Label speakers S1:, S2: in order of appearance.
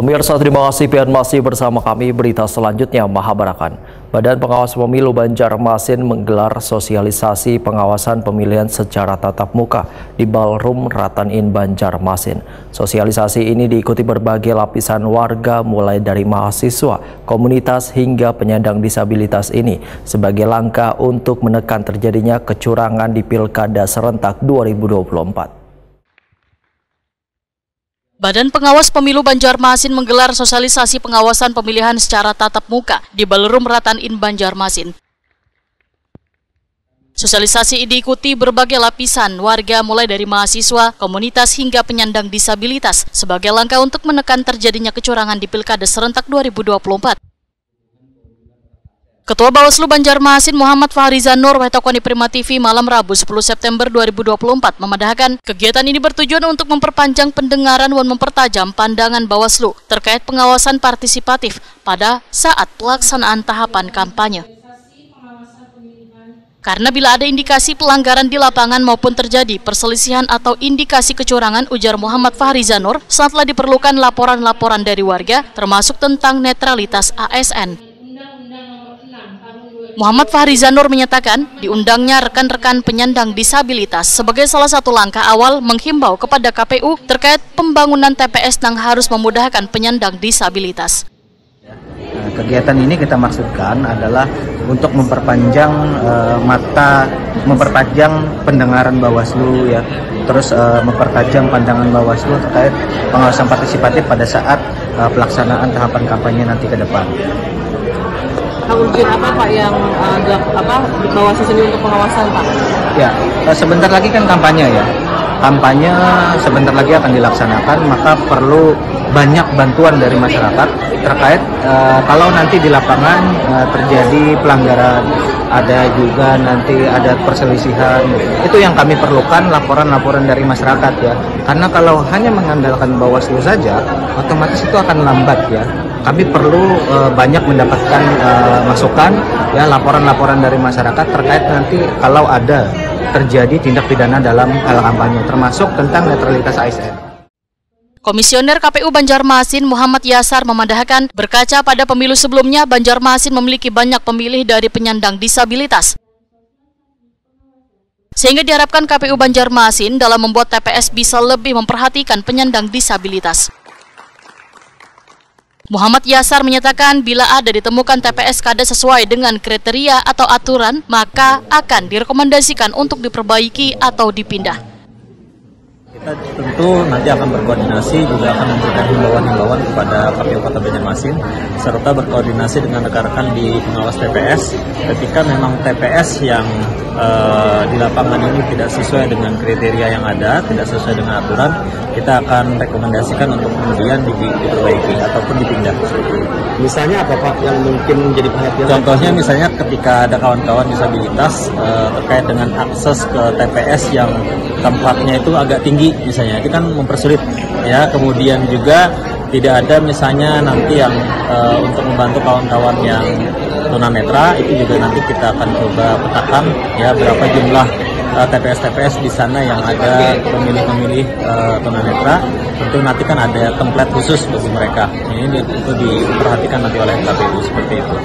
S1: Pemirsa, terima kasih dan masih bersama kami. Berita selanjutnya, Mahabarakan. Badan Pengawas Pemilu Banjarmasin menggelar sosialisasi pengawasan pemilihan secara tatap muka di Ballroom Ratan-In Banjarmasin. Sosialisasi ini diikuti berbagai lapisan warga mulai dari mahasiswa, komunitas hingga penyandang disabilitas ini sebagai langkah untuk menekan terjadinya kecurangan di Pilkada serentak 2024.
S2: Badan Pengawas Pemilu Banjarmasin menggelar sosialisasi pengawasan pemilihan secara tatap muka di Ballroom Ratan-In Banjarmasin. Sosialisasi ini diikuti berbagai lapisan warga mulai dari mahasiswa, komunitas hingga penyandang disabilitas sebagai langkah untuk menekan terjadinya kecurangan di Pilkada serentak 2024. Ketua Bawaslu Banjarmasin Muhammad Fahrizanur Wetokoni Prima TV malam Rabu 10 September 2024 memandahkan kegiatan ini bertujuan untuk memperpanjang pendengaran dan mempertajam pandangan Bawaslu terkait pengawasan partisipatif pada saat pelaksanaan tahapan kampanye. Karena bila ada indikasi pelanggaran di lapangan maupun terjadi perselisihan atau indikasi kecurangan, ujar Muhammad Fahrizanur, saatlah diperlukan laporan-laporan dari warga termasuk tentang netralitas ASN. Muhammad Fahrizanur menyatakan diundangnya rekan-rekan penyandang disabilitas sebagai salah satu langkah awal menghimbau kepada KPU terkait pembangunan TPS yang harus memudahkan penyandang disabilitas.
S3: Kegiatan ini kita maksudkan adalah untuk memperpanjang memperpanjang pendengaran Bawaslu ya, terus mempertajam pandangan Bawaslu terkait pengawasan partisipatif pada saat pelaksanaan tahapan kampanye nanti ke depan.
S4: Urgen apa Pak yang Bawaslu sendiri untuk pengawasan Pak?
S3: Ya, sebentar lagi kan kampanye ya. Kampanye sebentar lagi akan dilaksanakan, maka perlu banyak bantuan dari masyarakat terkait kalau nanti di lapangan terjadi pelanggaran, ada juga nanti ada perselisihan. Itu yang kami perlukan, laporan-laporan dari masyarakat ya. Karena kalau hanya mengandalkan Bawaslu saja, otomatis itu akan lambat ya. Kami perlu banyak mendapatkan masukan ya, laporan-laporan dari masyarakat terkait nanti kalau ada terjadi tindak pidana dalam hal kampanye, termasuk tentang netralitas ASN.
S2: Komisioner KPU Banjarmasin Muhammad Yasar memandahkan berkaca pada pemilu sebelumnya, Banjarmasin memiliki banyak pemilih dari penyandang disabilitas. Sehingga diharapkan KPU Banjarmasin dalam membuat TPS bisa lebih memperhatikan penyandang disabilitas. Muhammad Yasar menyatakan bila ada ditemukan TPS kada sesuai dengan kriteria atau aturan, maka akan direkomendasikan untuk diperbaiki atau dipindah.
S5: Kita tentu nanti akan berkoordinasi, juga akan memberikan himbauan-himbauan kepada KPU Kota Banjarmasin, serta berkoordinasi dengan rekan-rekan di pengawas TPS. Ketika memang TPS yang di lapangan ini tidak sesuai dengan kriteria yang ada, tidak sesuai dengan aturan, kita akan rekomendasikan untuk kemudian diperbaiki ataupun dipindah.
S6: Misalnya apa Pak yang mungkin menjadi perhatian?
S5: Contohnya misalnya ketika ada kawan-kawan disabilitas terkait dengan akses ke TPS yang tempatnya itu agak tinggi misalnya, itu kan mempersulit ya. Kemudian juga tidak ada misalnya nanti yang untuk membantu kawan-kawan yang tunanetra, itu juga nanti kita akan coba petakan ya berapa jumlah TPS-TPS di sana yang ada pemilih-pemilih tunanetra. Tentu nanti kan ada template khusus bagi mereka. Ini itu diperhatikan nanti oleh KPU seperti itu.